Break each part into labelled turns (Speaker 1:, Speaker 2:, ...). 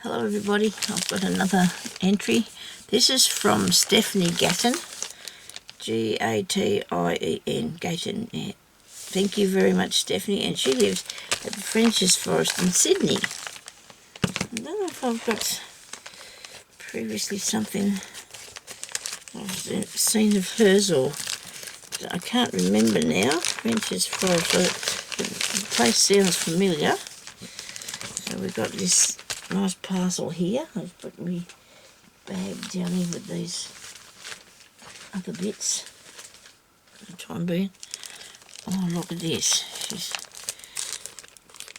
Speaker 1: Hello everybody, I've got another entry. This is from Stephanie Gatien, G-A-T-I-E-N, Gatien. Yeah. Thank you very much, Stephanie, and she lives at the French's Forest in Sydney. I don't know if I've got previously something I've seen of hers, or I can't remember now. French's Forest, the place sounds familiar. So we've got this nice parcel here. I've put my bag down here with these other bits. I'll try and be. Oh, look at this. She's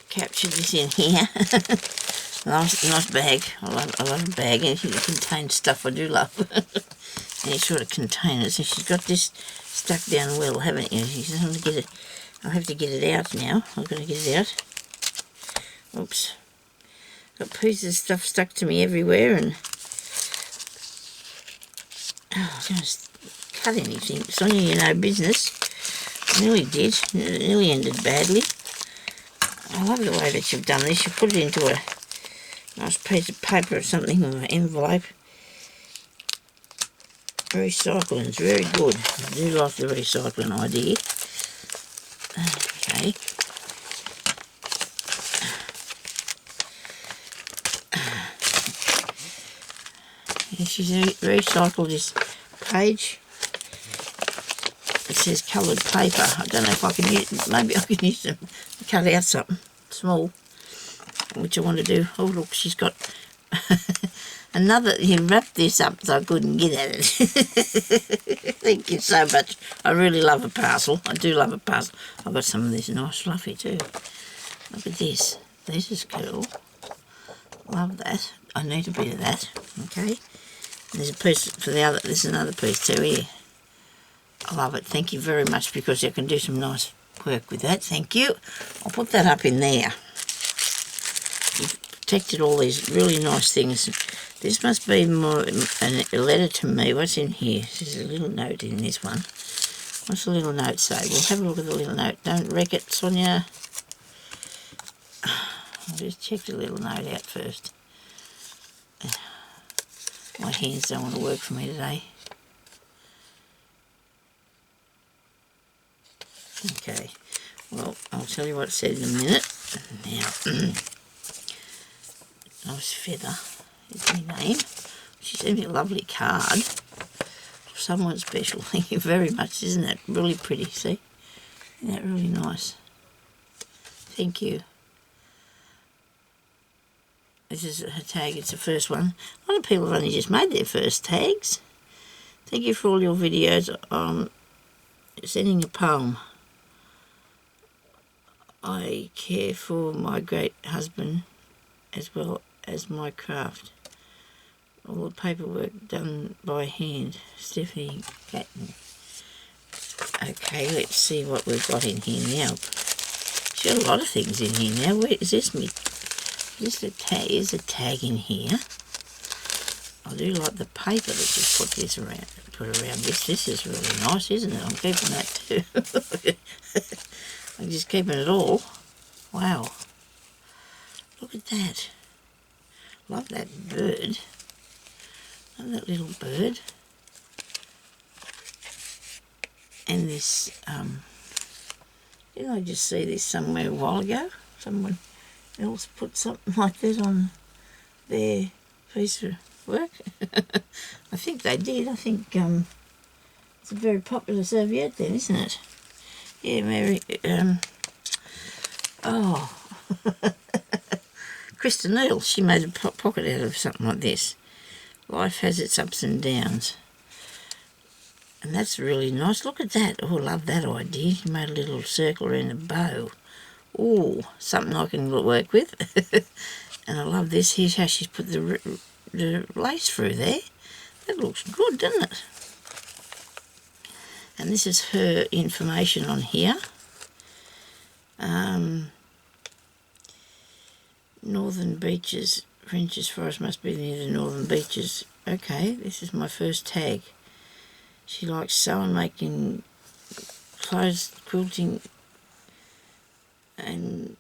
Speaker 1: captured this in here. nice bag. I love a bag. Anything that contains stuff I do love. Any sort of containers. And she's got this stuck down well, haven't you? She says, I'll have to get it out now. I'm going to get it out. Oops. Got pieces of stuff stuck to me everywhere, and I was going to cut anything. Sonya, you know business. Nearly did. Nearly ended badly. I love the way that you've done this. You put it into a nice piece of paper or something, or an envelope. Recycling is very good. I do like the recycling idea. Okay. She's recycled this page. It says coloured paper. I don't know if I can use, maybe I can use them to cut out something small, which I want to do. Oh look, she's got another, you wrapped this up so I couldn't get at it. Thank you so much. I really love a parcel. I do love a parcel. I've got some of this nice fluffy too. Look at this. This is cool. Love that. I need a bit of that. Okay. There's a piece for the other, there's another piece too here. I love it. Thank you very much, because I can do some nice work with that. Thank you. I'll put that up in there. You've protected all these really nice things. This must be more a letter to me. What's in here? There's a little note in this one. What's the little note say? We'll have a look at the little note. Don't wreck it, Sonya. I'll just check the little note out first. My hands don't want to work for me today. Okay, well, I'll tell you what it said in a minute. Now, nice feather is my name. She sent me a lovely card. Someone special. Thank you very much. Isn't that really pretty? See? Isn't that really nice? Thank you. This is her tag, it's the first one. A lot of people have only just made their first tags. Thank you for all your videos. Sending a poem. I care for my great husband as well as my craft. All the paperwork done by hand. Stephanie Gatien. Okay, let's see what we've got in here now. She's got a lot of things in here now. Where is this? Is a tag? Is a tag in here? I do like the paper that she's put this around. This is really nice, isn't it? I'm keeping that too. I'm just keeping it all. Wow! Look at that. Love that bird. Love that little bird. And this. Didn't I just see this somewhere a while ago? Someone else put something like this on their piece of work. I think they did. I think it's a very popular serviette then, isn't it? Yeah, Mary. Krista Neal, she made a pocket out of something like this. Life has its ups and downs. And that's really nice. Look at that. Oh, I love that idea. She made a little circle around a bow. Oh, something I can work with. And I love this. Here's how she's put the lace through there. That looks good, doesn't it? And this is her information on here. Northern Beaches. French's Forest must be near the Northern Beaches. Okay, this is my first tag. She likes sewing, making clothes, quilting, and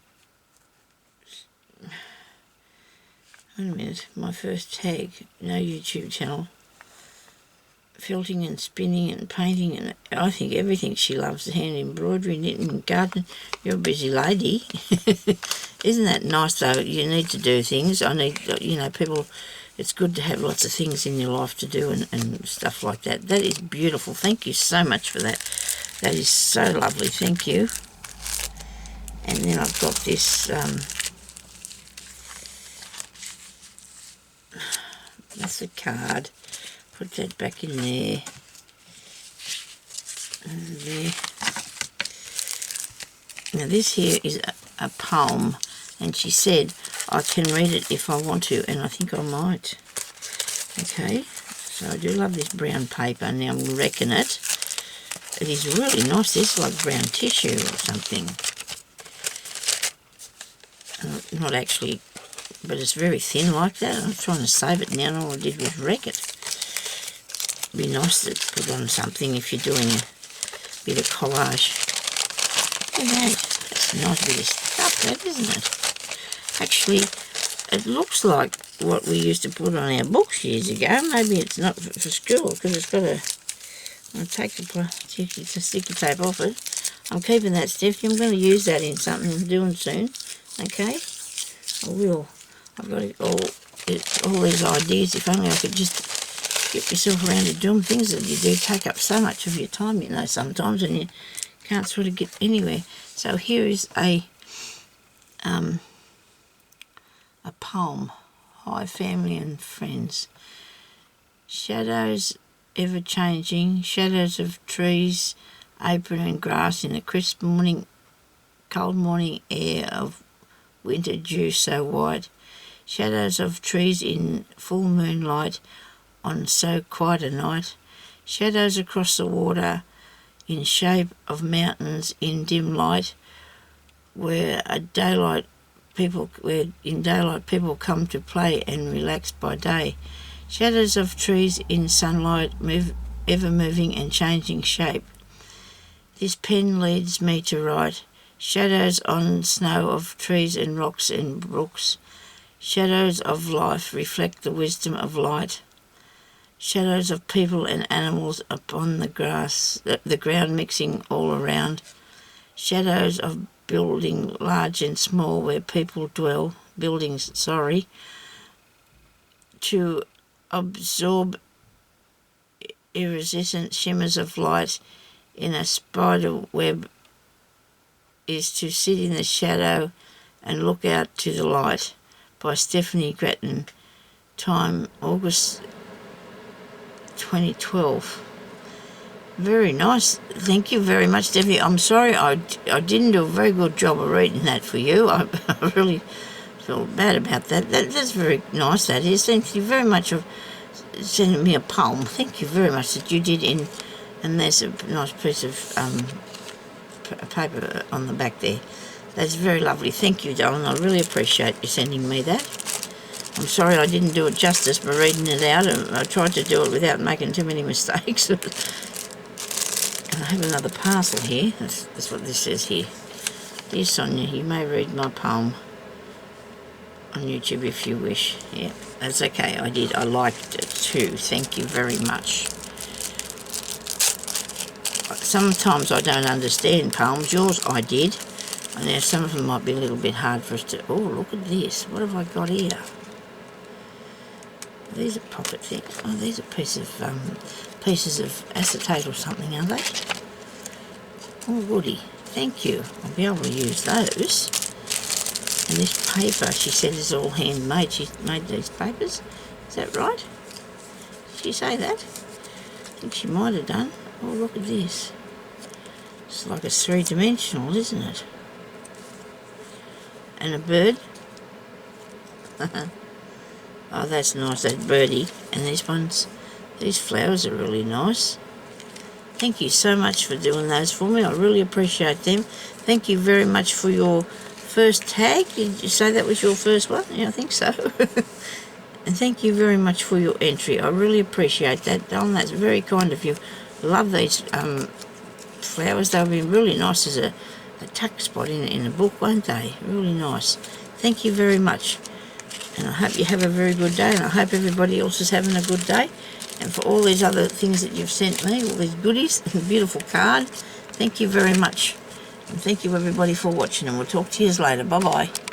Speaker 1: Wait a minute, my first tag, no YouTube channel. Felting and spinning and painting, and I think everything she loves, hand embroidery, knitting and gardening. You're a busy lady. Isn't that nice though? You need to do things. I need, you know, people, it's good to have lots of things in your life to do and stuff like that. That is beautiful. Thank you so much for that. That is so lovely. Thank you. And then I've got this, that's a card. Put that back in there. And there. Now this here is a poem, and she said I can read it if I want to, and I think I might. Okay, so I do love this brown paper. Now I'm wrecking it. It is really nice. This is like brown tissue or something. Not actually, but it's very thin like that. I'm trying to save it now, and all I did was wreck it. Be nice to put on something if you're doing a bit of collage. Look at that. That's a nice bit of stuff, that, isn't it? Actually, it looks like what we used to put on our books years ago. Maybe it's not for school, because it's got a... I'll take the sticky tape off it. I'm keeping that, Stephanie. I'm going to use that in something I'm doing soon. Okay? I will. I've got all these ideas. If only I could just get yourself around to doing things that you do take up so much of your time, you know, sometimes, and you can't sort of get anywhere. So here is a poem. Hi, family and friends. Shadows ever changing, shadows of trees, apron and grass in the crisp morning, cold morning air of winter dew so white. Shadows of trees in full moonlight on so quiet a night, shadows across the water in shape of mountains in dim light, where in daylight people come to play and relax by day. Shadows of trees in sunlight, ever moving and changing shape. This pen leads me to write. Shadows on snow of trees and rocks and brooks. Shadows of life reflect the wisdom of light. Shadows of people and animals upon the grass, the ground mixing all around. Shadows of building large and small where people dwell, to absorb iridescent shimmers of light in a spider web is to sit in the shadow and look out to the light. By Stephanie Gatien. Time August 2012. Very nice. Thank you very much, Stephanie. I'm sorry I didn't do a very good job of reading that for you. I really feel bad about that. That's very nice, that is. Thank you very much for sending me a poem. Thank you very much that you did. And there's a nice piece of paper on the back there. That's very lovely. Thank you, darling. I really appreciate you sending me that. I'm sorry I didn't do it justice by reading it out. I tried to do it without making too many mistakes. And I have another parcel here. That's what this says here. Dear Sonia, you may read my poem on YouTube if you wish. Yeah, that's okay. I did. I liked it too. Thank you very much. Sometimes I don't understand poems. Yours I did. And now some of them might be a little bit hard for us to... Oh, look at this. What have I got here? These are pocket things. Oh, these are pieces of acetate or something, are they? Oh, woody. Thank you. I'll be able to use those. And this paper, she said, is all handmade. She made these papers. Is that right? Did she say that? I think she might have done. Oh, look at this. It's like it's three-dimensional, isn't it? And a bird. Oh, that's nice, that birdie. And these flowers are really nice. Thank you so much for doing those for me. I really appreciate them. Thank you very much for your first tag. Did you say that was your first one? Yeah, I think so. And thank you very much for your entry. I really appreciate that, Don. That's very kind of you. Love these flowers. They'll be really nice as a tuck spot in a book, won't they? Really nice. Thank you very much. And I hope you have a very good day, and I hope everybody else is having a good day. And for all these other things that you've sent me, all these goodies, and beautiful card, thank you very much. And thank you everybody for watching, and we'll talk to you later. Bye-bye.